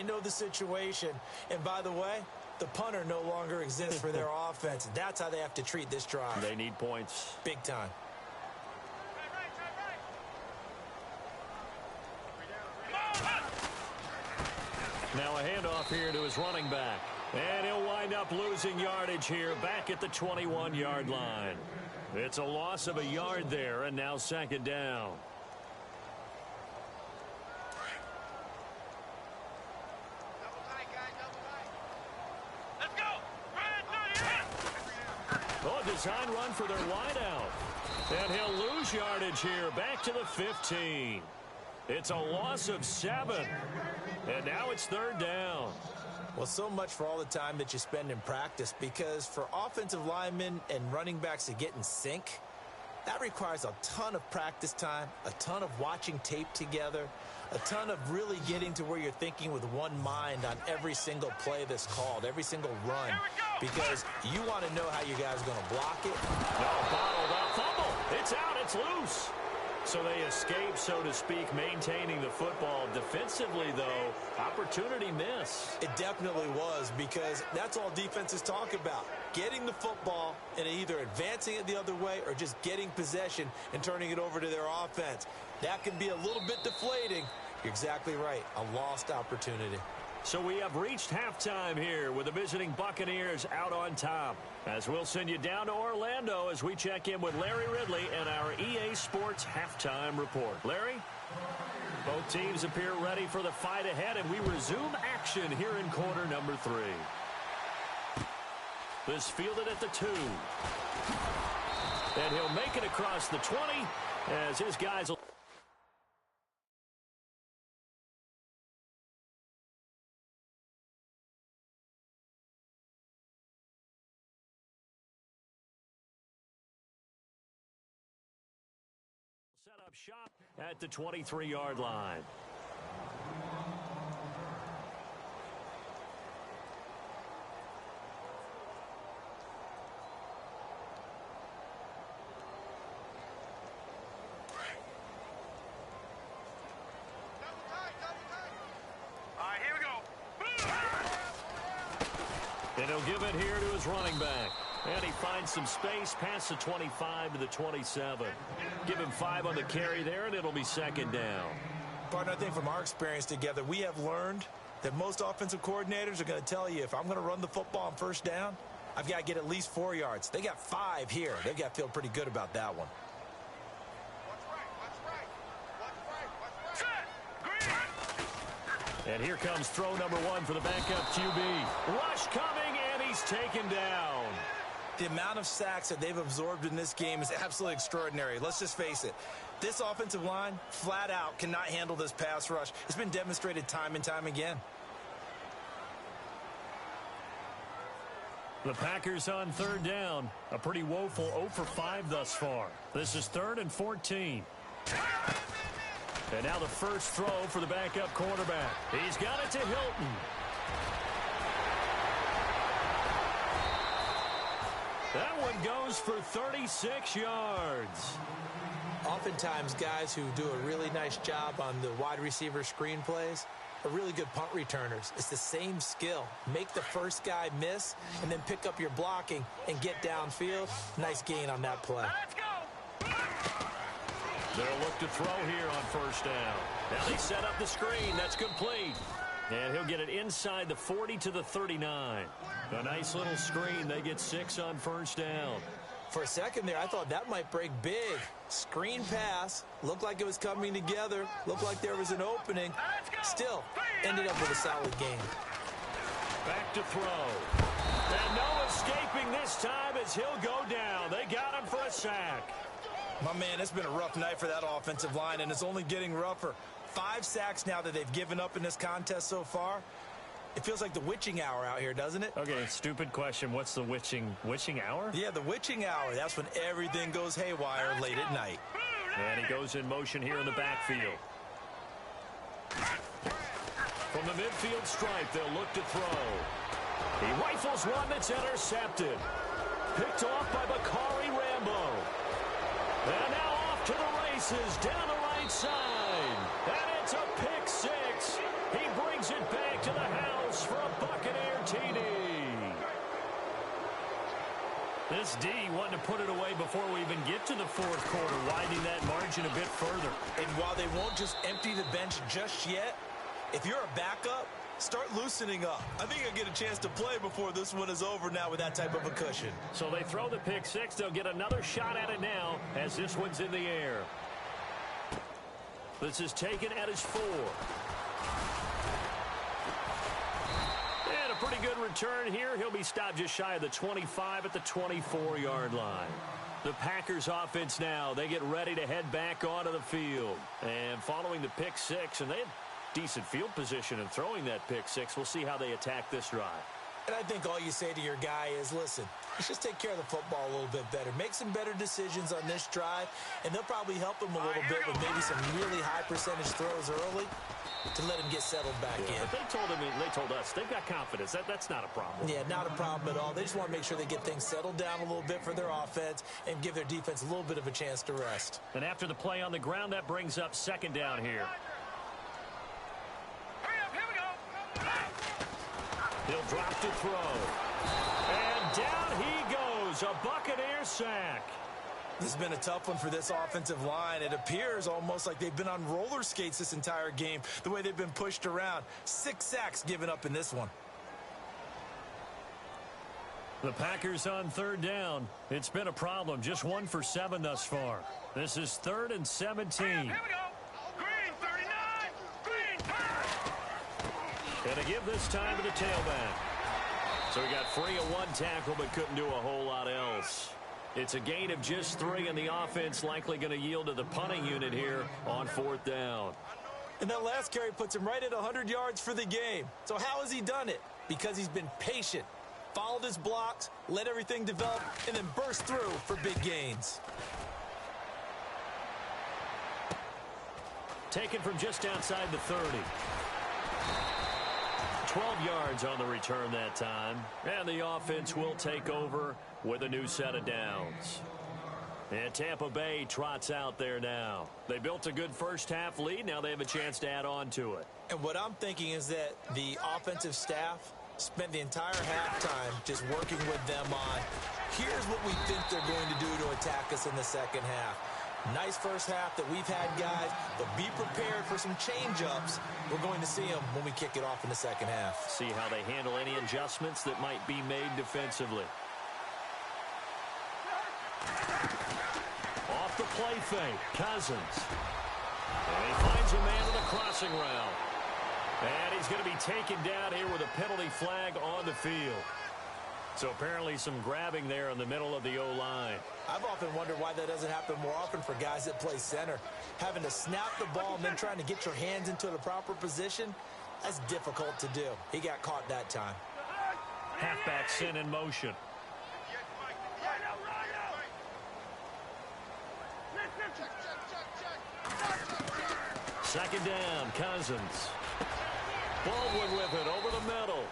know the situation. And by the way, the punter no longer exists for their offense. That's how they have to treat this drive. They need points. Big time. Now a handoff here to his running back. And he'll wind up losing yardage here back at the 21-yard line. It's a loss of a yard there, and now second down. Oh, design run for their wideout. And he'll lose yardage here back to the 15. It's a loss of 7. And now it's third down. Well, so much for all the time that you spend in practice, because for offensive linemen and running backs to get in sync, that requires a ton of practice time, a ton of watching tape together, a ton of really getting to where you're thinking with one mind on every single play that's called, every single run, because you want to know how you guys are going to block it. No, bottled up, fumble. It's out, it's loose. So they escape, so to speak, maintaining the football. Defensively, though, opportunity miss. It definitely was, because that's all defenses talk about. Getting the football and either advancing it the other way or just getting possession and turning it over to their offense. That can be a little bit deflating. You're exactly right. A lost opportunity. So we have reached halftime here with the visiting Buccaneers out on top. As we'll send you down to Orlando as we check in with Larry Ridley and our EA Sports Halftime Report. Larry? Both teams appear ready for the fight ahead, and we resume action here in quarter number 3. This fielded at the 2. And he'll make it across the 20 as his guys will... set up shop at the 23-yard line. All right, here we go. And he'll give it here to his running back. And he finds some space past the 25 to the 27. Give him 5 on the carry there, and it'll be second down. Partner, I think from our experience together, we have learned that most offensive coordinators are going to tell you, if I'm going to run the football on first down, I've got to get at least 4 yards. They got 5 here. They've got to feel pretty good about that one. And here comes throw number 1 for the backup QB. Rush coming, and he's taken down. The amount of sacks that they've absorbed in this game is absolutely extraordinary. Let's just face it. This offensive line, flat out, cannot handle this pass rush. It's been demonstrated time and time again. The Packers on third down. A pretty woeful 0 for 5 thus far. This is 3rd and 14. And now the first throw for the backup quarterback. He's got it to Hilton. That one goes for 36 yards. Oftentimes, guys who do a really nice job on the wide receiver screen plays are really good punt returners. It's the same skill. Make the first guy miss and then pick up your blocking and get downfield. Nice gain on that play. Let's go. They'll look to throw here on first down. Now they set up the screen. That's complete. And he'll get it inside the 40 to the 39. A nice little screen. They get 6 on first down. For a second there, I thought that might break big. Screen pass. Looked like it was coming together. Looked like there was an opening. Still, ended up with a solid game. Back to throw. And no escaping this time as he'll go down. They got him for a sack. My man, it's been a rough night for that offensive line, and it's only getting rougher. 5 sacks now that they've given up in this contest so far. It feels like the witching hour out here, doesn't it? Okay, stupid question. What's the witching hour? Yeah, the witching hour. That's when everything goes haywire late at night. And he goes in motion here in the backfield. From the midfield stripe, they'll look to throw. He rifles one that's intercepted. Picked off by Bakari Rambo. And now off to the races down the right side. And it's a pick 6. He brings it back to the house for a Buccaneer TD. This D wanted to put it away before we even get to the fourth quarter, widening that margin a bit further. And while they won't just empty the bench just yet, if you're a backup, start loosening up. I think I'll get a chance to play before this one is over now with that type of a cushion. So they throw the pick six. They'll get another shot at it now as this one's in the air. This is taken at his 4. And a pretty good return here. He'll be stopped just shy of the 25 at the 24-yard line. The Packers offense now, they get ready to head back onto the field. And following the pick six, and they had decent field position in throwing that pick six. We'll see how they attack this drive. And I think all you say to your guy is, listen, let's just take care of the football a little bit better. Make some better decisions on this drive, and they'll probably help him a little bit with maybe some really high percentage throws early to let him get settled back in. But they told us, they've got confidence. That's not a problem. Yeah, not a problem at all. They just want to make sure they get things settled down a little bit for their offense and give their defense a little bit of a chance to rest. And after the play on the ground, that brings up second down here. He'll drop to throw. And down he goes. A Buccaneer sack. This has been a tough one for this offensive line. It appears almost like they've been on roller skates this entire game, the way they've been pushed around. 6 sacks given up in this one. The Packers on third down. It's been a problem. Just 1 for 7 thus far. This is 3rd and 17. Here we go. Green, 39. Green, turn. And a give this time to the tailback. So he got free of 1 tackle but couldn't do a whole lot else. It's a gain of just 3, and the offense likely going to yield to the punting unit here on 4th down. And that last carry puts him right at 100 yards for the game. So how has he done it? Because he's been patient, followed his blocks, let everything develop, and then burst through for big gains. Taken from just outside the 30. 12 yards on the return that time. And the offense will take over with a new set of downs. And Tampa Bay trots out there now. They built a good first half lead. Now they have a chance to add on to it. And what I'm thinking is that the offensive staff spent the entire halftime just working with them on, here's what we think they're going to do to attack us in the second half. Nice first half that we've had, guys, but be prepared for some change-ups. We're going to see them when we kick it off in the second half. See how they handle any adjustments that might be made defensively. Off the play fake, Cousins. And he finds a man with a crossing route. And he's going to be taken down here with a penalty flag on the field. So apparently some grabbing there in the middle of the O-line. I've often wondered why that doesn't happen more often for guys that play center. Having to snap the ball and then trying to get your hands into the proper position, that's difficult to do. He got caught that time. Halfback sent in motion. Second down, Cousins. Baldwin with it over the middle.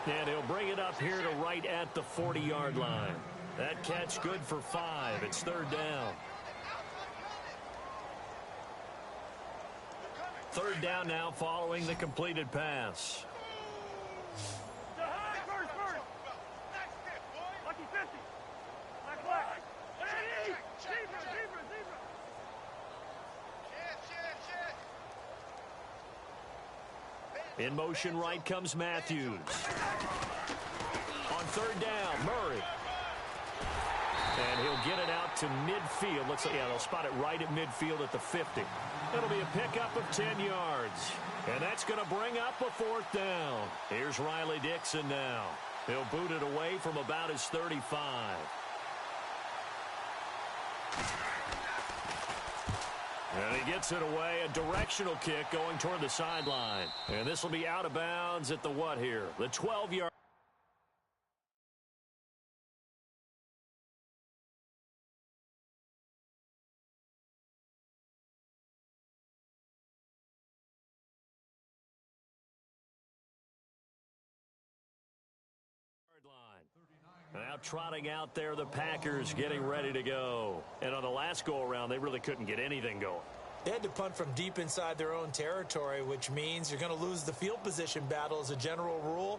And he'll bring it up here to right at the 40-yard line. That catch good for 5. It's 3rd down. 3rd down now following the completed pass. In motion right comes Matthews. On 3rd down, Murray. And he'll get it out to midfield. Looks like, yeah, they'll spot it right at midfield at the 50. It'll be a pickup of 10 yards. And that's going to bring up a 4th down. Here's Riley Dixon now. He'll boot it away from about his 35. And he gets it away, a directional kick going toward the sideline. And this will be out of bounds at the what here? The 12-yard. Now trotting out there, the Packers getting ready to go. And on the last go-around, they really couldn't get anything going. They had to punt from deep inside their own territory, which means you're going to lose the field position battle as a general rule.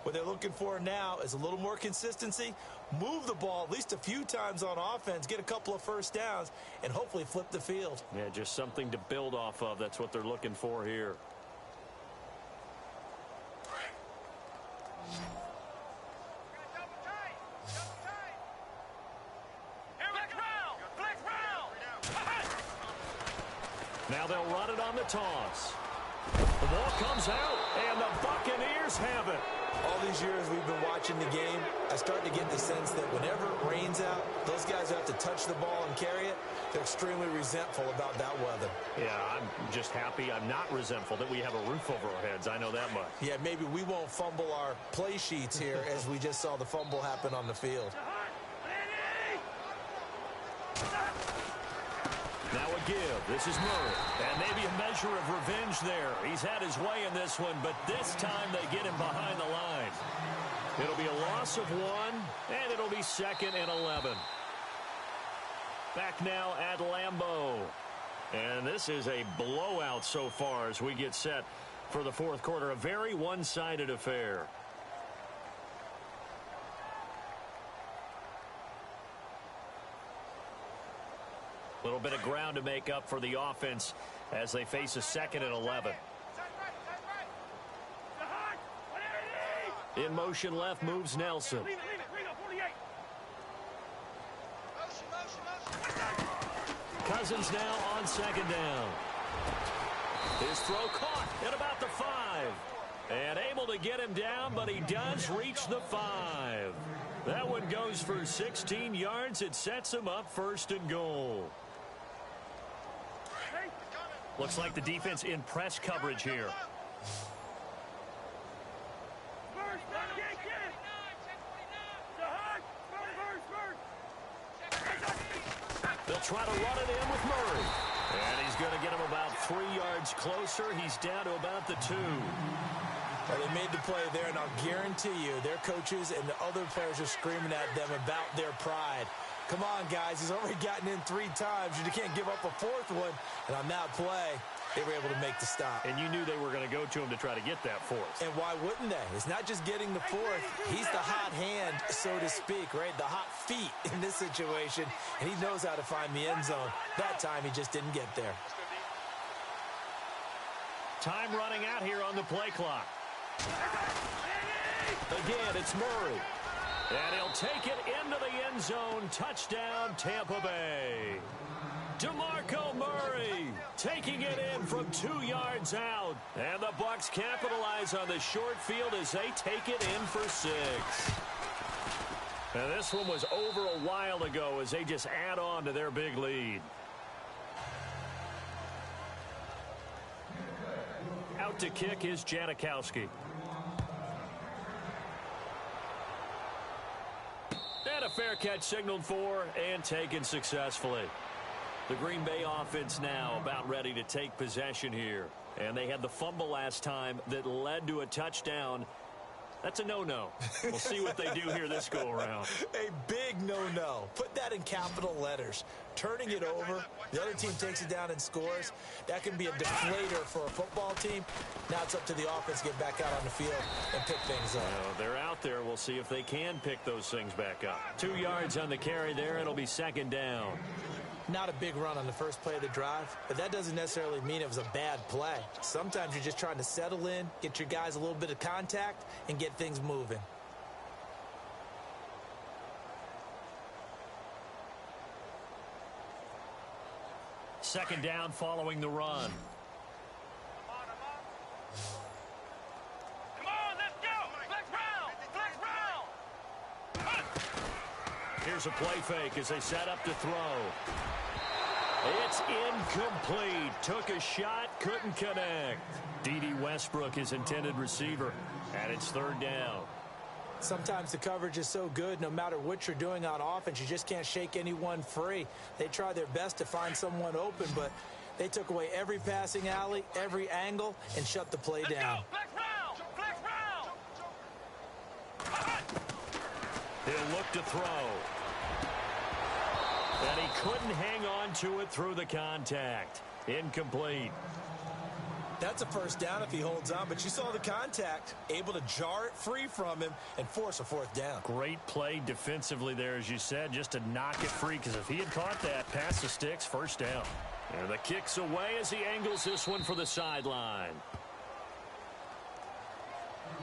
What they're looking for now is a little more consistency, move the ball at least a few times on offense, get a couple of first downs, and hopefully flip the field. Yeah, just something to build off of. That's what they're looking for here. Now they'll run it on the toss. The ball comes out, and the Buccaneers have it. All these years we've been watching the game, I start to get the sense that whenever it rains out, those guys who have to touch the ball and carry it, they're extremely resentful about that weather. Yeah, I'm just happy I'm not resentful that we have a roof over our heads. I know that much. Yeah, maybe we won't fumble our play sheets here as we just saw the fumble happen on the field. Now a give. This is Murray. And maybe a measure of revenge there. He's had his way in this one, but this time they get him behind the line. It'll be a loss of 1, and it'll be 2nd and 11. Back now at Lambeau. And this is a blowout so far as we get set for the fourth quarter. A very one-sided affair. A little bit of ground to make up for the offense as they face a 2nd and 11. In motion left moves Nelson. Cousins now on 2nd down. His throw caught at about the 5. And able to get him down, but he does reach the 5. That one goes for 16 yards. It sets him up 1st and goal. Looks like the defense in press coverage here. They'll try to run it in with Murray. And he's going to get him about 3 yards closer. He's down to about the 2. Well, they made the play there, and I'll guarantee you their coaches and the other players are screaming at them about their pride. Come on, guys. He's already gotten in 3 times. You can't give up a 4th one. And on that play, they were able to make the stop. And you knew they were going to go to him to try to get that 4th. And why wouldn't they? It's not just getting the 4th. He's the hot hand, so to speak, right? The hot feet in this situation. And he knows how to find the end zone. That time, he just didn't get there. Time running out here on the play clock. Again, it's Murray. And he'll take it into the end zone. Touchdown, Tampa Bay. DeMarco Murray taking it in from 2 yards out. And the Bucs capitalize on the short field as they take it in for 6. And this one was over a while ago as they just add on to their big lead. Out to kick is Janikowski. And a fair catch signaled for and taken successfully. The Green Bay offense now about ready to take possession here. And they had the fumble last time that led to a touchdown. That's a no-no. We'll see what they do here this go-around. A big no-no. Put that in capital letters. Turning it over, the other team takes it down and scores. That can be a deflator for a football team. Now it's up to the offense to get back out on the field and pick things up. They're out there. We'll see if they can pick those things back up. 2 yards on the carry there. It'll be 2nd down. Not a big run on the first play of the drive, but that doesn't necessarily mean it was a bad play. Sometimes you're just trying to settle in, get your guys a little bit of contact, and get things moving. Second down following the run. Come on, let's go! Flex round! Flex round! Here's a play fake as they set up to throw. It's incomplete. Took a shot, couldn't connect. D.D. Westbrook, his intended receiver, and it's 3rd down. Sometimes the coverage is so good, no matter what you're doing on offense, you just can't shake anyone free. They try their best to find someone open, but they took away every passing alley, every angle, and shut the play down. Flex round! Flex round! He'll look to throw. And he couldn't hang on to it through the contact. Incomplete. That's a first down if he holds on, but you saw the contact, able to jar it free from him and force a fourth down. Great play defensively there, as you said, just to knock it free, because if he had caught that, past the sticks, first down. And the kick's away as he angles this one for the sideline.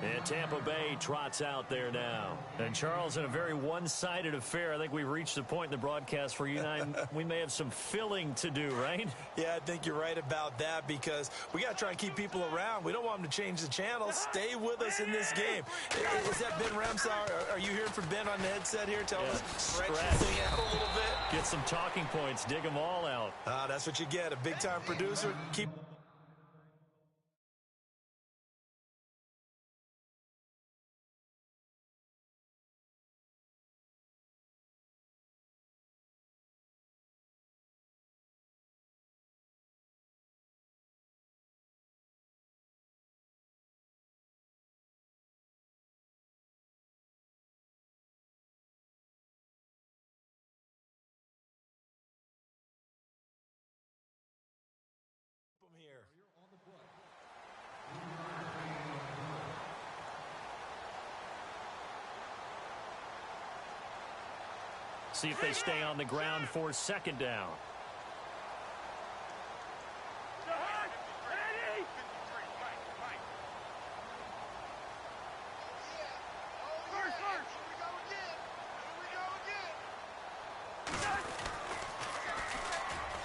And Tampa Bay trots out there now. And, Charles, in a very one-sided affair, I think we've reached the point in the broadcast where you and I, we may have some filling to do, right? Yeah, I think you're right about that, because we got to try and keep people around. We don't want them to change the channel. Stay with us in this game. Is that Ben Ramsar? Are you hearing from Ben on the headset here? Tell us, stretch this thing out a little bit. Get some talking points. Dig them all out. That's what you get, a big-time producer. Keep... here. See if they stay on the ground for second down.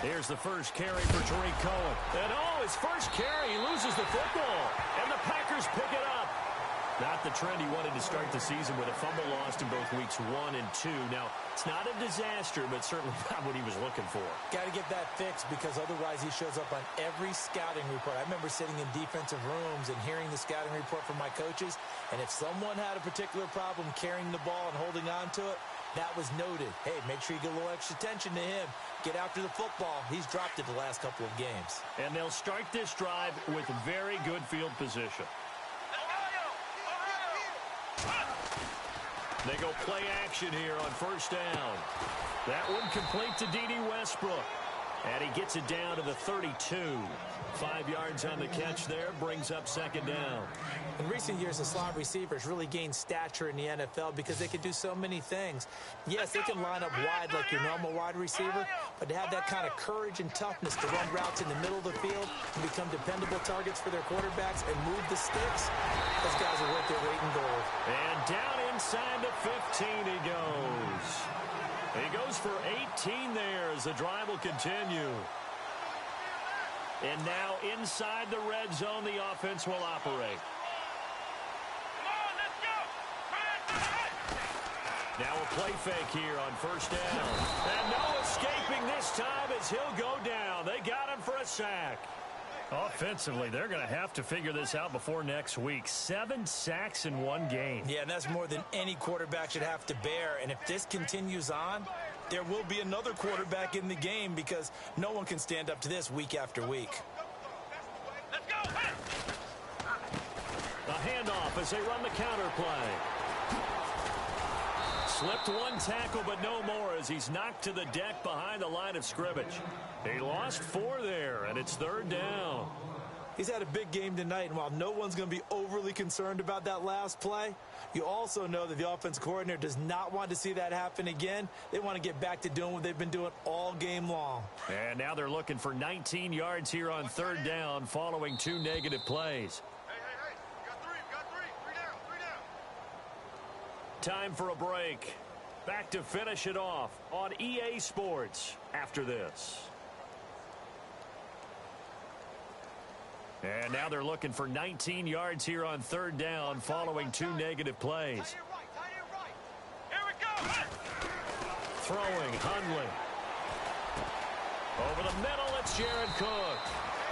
Here's the first carry for Tariq Cohen. And his first carry, he loses the football. And the Packers pick it up. Not the trend he wanted to start the season with, a fumble lost in both weeks 1 and 2. Now, it's not a disaster, but certainly not what he was looking for. Got to get that fixed, because otherwise he shows up on every scouting report. I remember sitting in defensive rooms and hearing the scouting report from my coaches, and if someone had a particular problem carrying the ball and holding on to it, that was noted. Hey, make sure you get a little extra attention to him. Get after the football. He's dropped it the last couple of games. And they'll start this drive with very good field position. They go play action here on first down. That one complete to D.D. Westbrook. And he gets it down to the 32. 5 yards on the catch there, brings up second down. In recent years, the slot receivers really gained stature in the NFL because they can do so many things. Yes, they can line up wide like your normal wide receiver, but to have that kind of courage and toughness to run routes in the middle of the field and become dependable targets for their quarterbacks and move the sticks, those guys are worth their weight in gold. And down inside the 15 he goes. He goes for 18 there as the drive will continue. And now inside the red zone, the offense will operate. Now a play fake here on first down. And no escaping this time as he'll go down. They got him for a sack. Offensively, they're going to have to figure this out before next week. 7 sacks in one game. Yeah, and that's more than any quarterback should have to bear. And if this continues on, there will be another quarterback in the game, because no one can stand up to this week after week. Let's go. A handoff as they run the counter play. Slipped one tackle, but no more as he's knocked to the deck behind the line of scrimmage. He lost 4 there, and it's third down. He's had a big game tonight, and while no one's going to be overly concerned about that last play, you also know that the offense coordinator does not want to see that happen again. They want to get back to doing what they've been doing all game long. And now they're looking for 19 yards here on third down following 2 negative plays. Hey. We got three. 3 down. Time for a break. Back to finish it off on EA Sports after this. And now they're looking for 19 yards here on third down following 2 negative plays. Tight end right. Here we go. Throwing, Hundley. Over the middle, it's Jared Cook.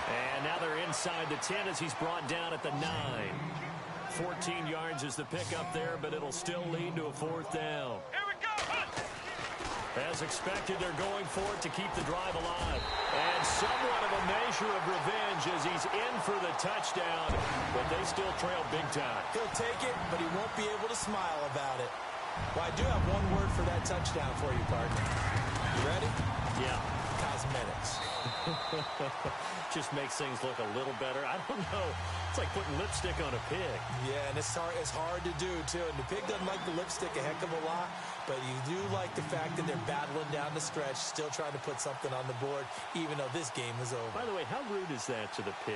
And now they're inside the 10 as he's brought down at the 9. 14 yards is the pickup there, but it'll still lead to a fourth down. Here we go. As expected, they're going for it to keep the drive alive. And somewhat of a measure of revenge as he's in for the touchdown, but they still trail big time. He'll take it, but he won't be able to smile about it. Well, I do have one word for that touchdown for you, partner. You ready? Yeah. those minutes. Just makes things look a little better. I don't know. It's like putting lipstick on a pig. Yeah, and it's hard to do, too. And the pig doesn't like the lipstick a heck of a lot, but you do like the fact that they're battling down the stretch, still trying to put something on the board, even though this game is over. By the way, how rude is that to the pig?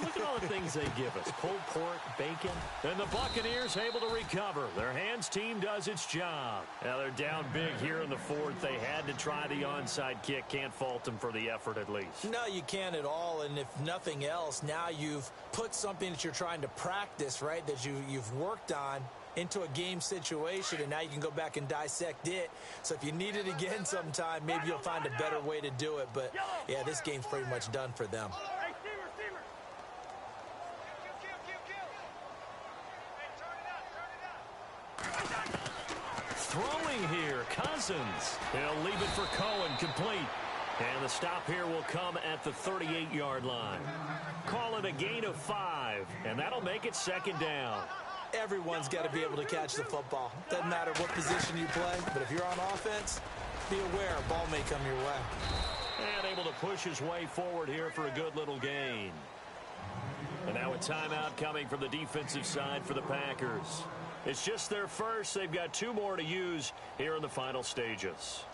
Look at all the things they give us. Pulled pork, bacon. And the Buccaneers able to recover. Their hands team does its job. Now they're down big here in the fourth. They had to try the onside kick. Can't fault them for the effort at least. No, you can't at all. And if nothing else, now you've put something that you're trying to practice, right, that you've worked on into a game situation, and now you can go back and dissect it. So if you need it again sometime, maybe you'll find a better way to do it. But, yeah, this game's pretty much done for them. Hey, Steamer. Hey, turn it up. Throwing here, Cousins. He'll leave it for Cohen, complete. And the stop here will come at the 38-yard line. Call it a gain of 5, and that'll make it second down. Everyone's got to be able to catch the football. Doesn't matter what position you play, but if you're on offense, be aware a ball may come your way. And able to push his way forward here for a good little gain. And now a timeout coming from the defensive side for the Packers. It's just their first. They've got 2 more to use here in the final stages.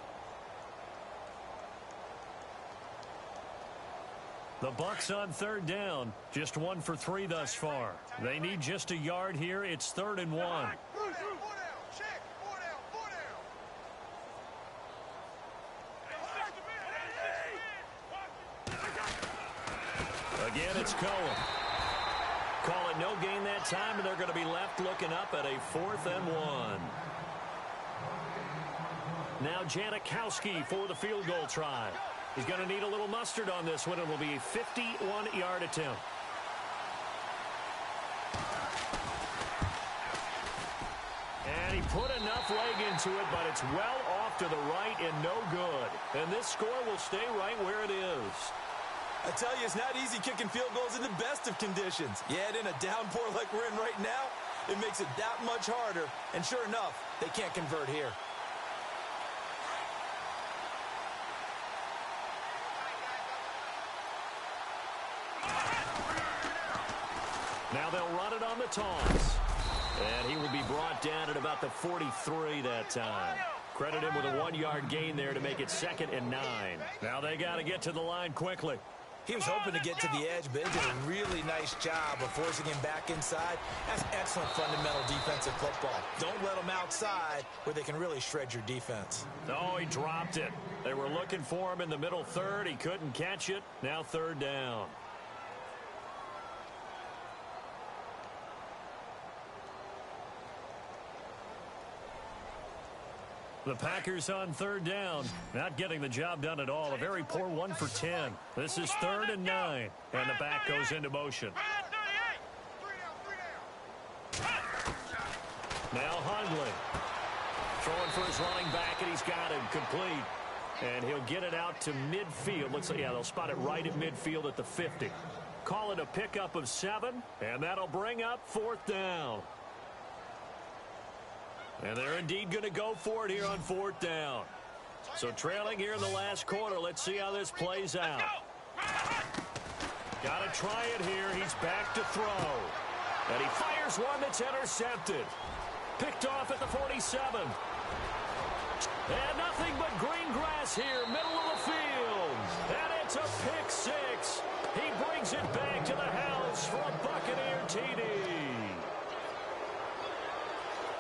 The Bucs on third down, just 1 for 3 thus far. They need just a yard here. It's 3rd and 1. Again, it's Cohen. Call it no gain that time, and they're going to be left looking up at a 4th and 1. Now Janikowski for the field goal try. He's going to need a little mustard on this one. It will be a 51-yard attempt. And he put enough leg into it, but it's well off to the right and no good. And this score will stay right where it is. I tell you, it's not easy kicking field goals in the best of conditions. Yet in a downpour like we're in right now, it makes it that much harder. And sure enough, they can't convert here. Now they'll run it on the toss. And he will be brought down at about the 43 that time. Credit him with a 1-yard gain there to make it 2nd and 9. Now they got to get to the line quickly. He was hoping to get to the edge, but they did a really nice job of forcing him back inside. That's excellent fundamental defensive football. Don't let them outside where they can really shred your defense. Oh, he dropped it. They were looking for him in the middle third. He couldn't catch it. Now 3rd down. The Packers on 3rd down, not getting the job done at all. A very poor 1 for 10. This is 3rd and 9, and the back goes into motion. Now Hundley throwing for his running back, and he's got him complete. And he'll get it out to midfield. Looks like, yeah, they'll spot it right at midfield at the 50. Call it a pickup of 7, and that'll bring up 4th down. And they're indeed going to go for it here on 4th down. So trailing here in the last quarter. Let's see how this plays out. Got to try it here. He's back to throw. And he fires one that's intercepted. Picked off at the 47. And nothing but green grass here, middle of the field. And it's a pick 6. He brings it back to the house for a Buccaneer TD.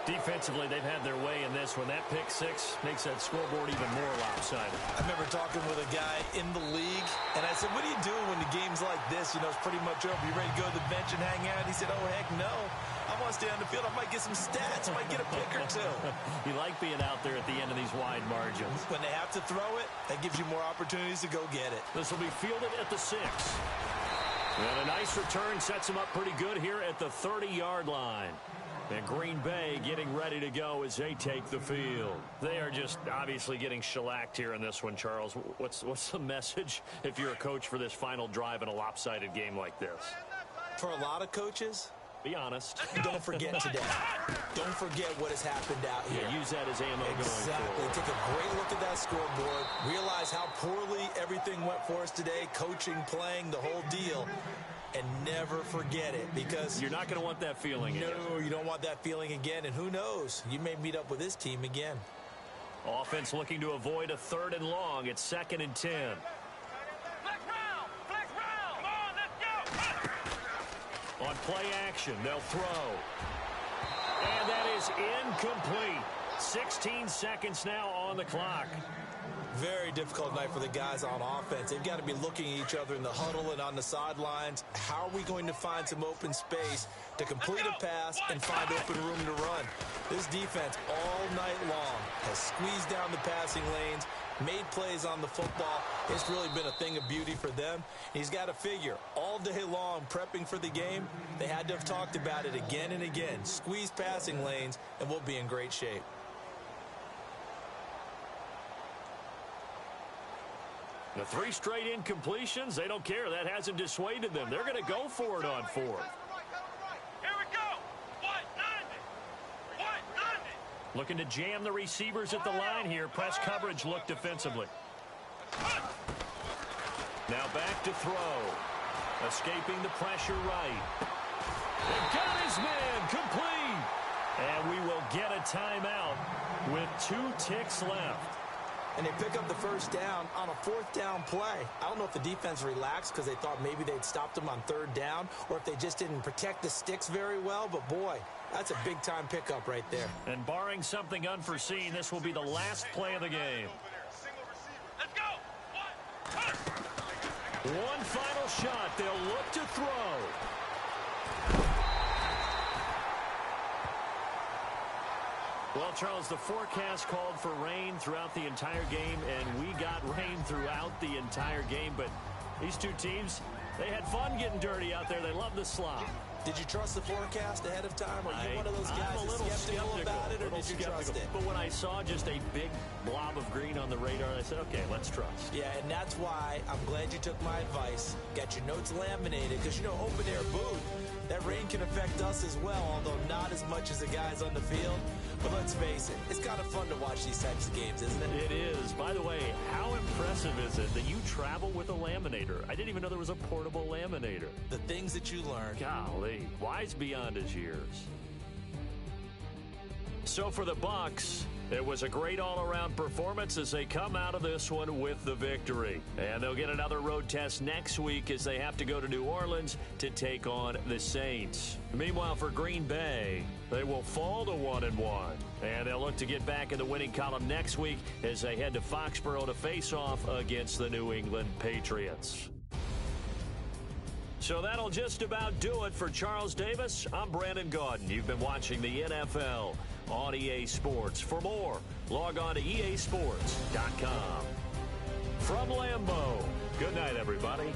Defensively, they've had their way in this one. That pick 6 makes that scoreboard even more lopsided. I remember talking with a guy in the league, and I said, what are you doing when the game's like this? You know, it's pretty much over. You ready to go to the bench and hang out? He said, oh, heck no. I want to stay on the field. I might get some stats. I might get a pick or 2. You like being out there at the end of these wide margins. When they have to throw it, that gives you more opportunities to go get it. This will be fielded at the 6. And a nice return sets him up pretty good here at the 30-yard line. And Green Bay getting ready to go as they take the field. They are just obviously getting shellacked here in this one, Charles. What's the message if you're a coach for this final drive in a lopsided game like this? For a lot of coaches, Be honest. Don't forget today. Don't forget what has happened out here. Yeah, use that as ammo going Exactly. forward. Take a great look at that scoreboard. Realize how poorly everything went for us today. Coaching, playing, the whole deal. And never forget it, because you're not going to want that feeling again. No, you don't want that feeling again. And who knows? You may meet up with this team again. Offense looking to avoid a 3rd and long. It's 2nd and 10. Flex round! Flex round! Come on, let's go! On play action, they'll throw. And that is incomplete. 16 seconds now on the clock. Very difficult night for the guys on offense. They've got to be looking at each other in the huddle and on the sidelines. How are we going to find some open space to complete a pass and find open room to run? This defense all night long has squeezed down the passing lanes, made plays on the football. It's really been a thing of beauty for them. He's got to figure, all day long prepping for the game, they had to have talked about it again and again. Squeeze passing lanes, and we'll be in great shape. The 3 straight incompletions, they don't care. That hasn't dissuaded them. They're going to go for it on 4th. Here we go! 190! 190! Looking to jam the receivers at the line here. Press coverage look defensively. Now back to throw. Escaping the pressure right. And got his man complete. And we will get a timeout with 2 ticks left. And they pick up the first down on a 4th down play. I don't know if the defense relaxed because they thought maybe they'd stopped them on 3rd down, or if they just didn't protect the sticks very well. But, boy, that's a big-time pickup right there. And barring something unforeseen, this will be the last play of the game. Let's go! One final shot. They'll look to throw. Well, Charles, the forecast called for rain throughout the entire game, and we got rain throughout the entire game. But these 2 teams, they had fun getting dirty out there. They love the slop. Did you trust the forecast ahead of time? Are you one of those guys I'm a little skeptical about it, or did you trust it? But when I saw just a big blob of green on the radar, I said, okay, let's trust. Yeah, and that's why I'm glad you took my advice. Got your notes laminated, because, you know, open air booth, that rain can affect us as well, although not as much as the guys on the field. But let's face it, it's kind of fun to watch these types of games, isn't it? It is. By the way, how impressive is it that you travel with a laminator? I didn't even know there was a portable laminator. The things that you learn. Golly, wise beyond his years. So for the Bucs, it was a great all-around performance as they come out of this one with the victory. And they'll get another road test next week as they have to go to New Orleans to take on the Saints. Meanwhile, for Green Bay, they will fall to 1-1. And they'll look to get back in the winning column next week as they head to Foxborough to face off against the New England Patriots. So that'll just about do it for Charles Davis. I'm Brandon Gaudin. You've been watching the NFL on EA Sports. For more, log on to easports.com. From Lambeau, good night, everybody.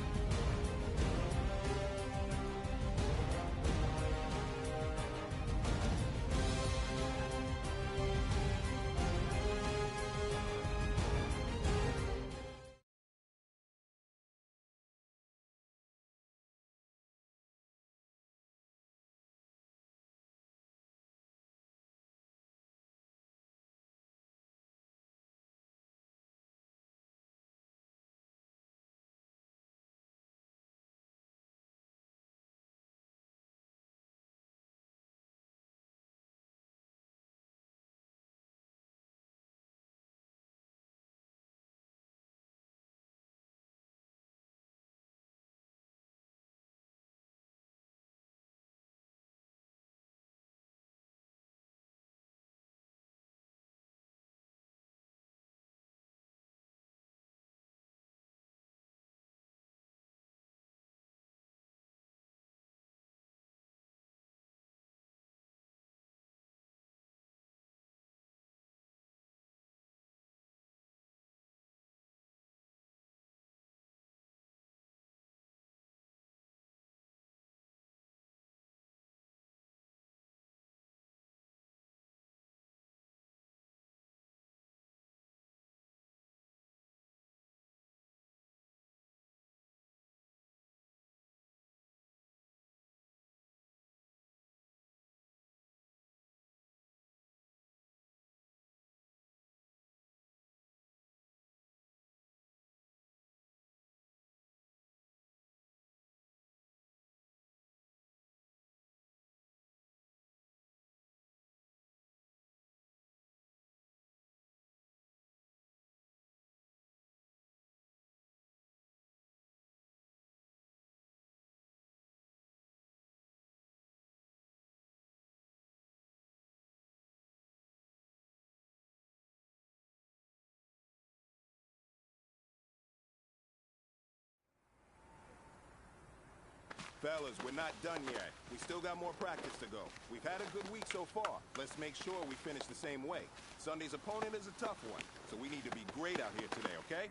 Fellas, we're not done yet. We still got more practice to go. We've had a good week so far. Let's make sure we finish the same way. Sunday's opponent is a tough one, so we need to be great out here today, okay?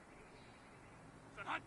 Hunt!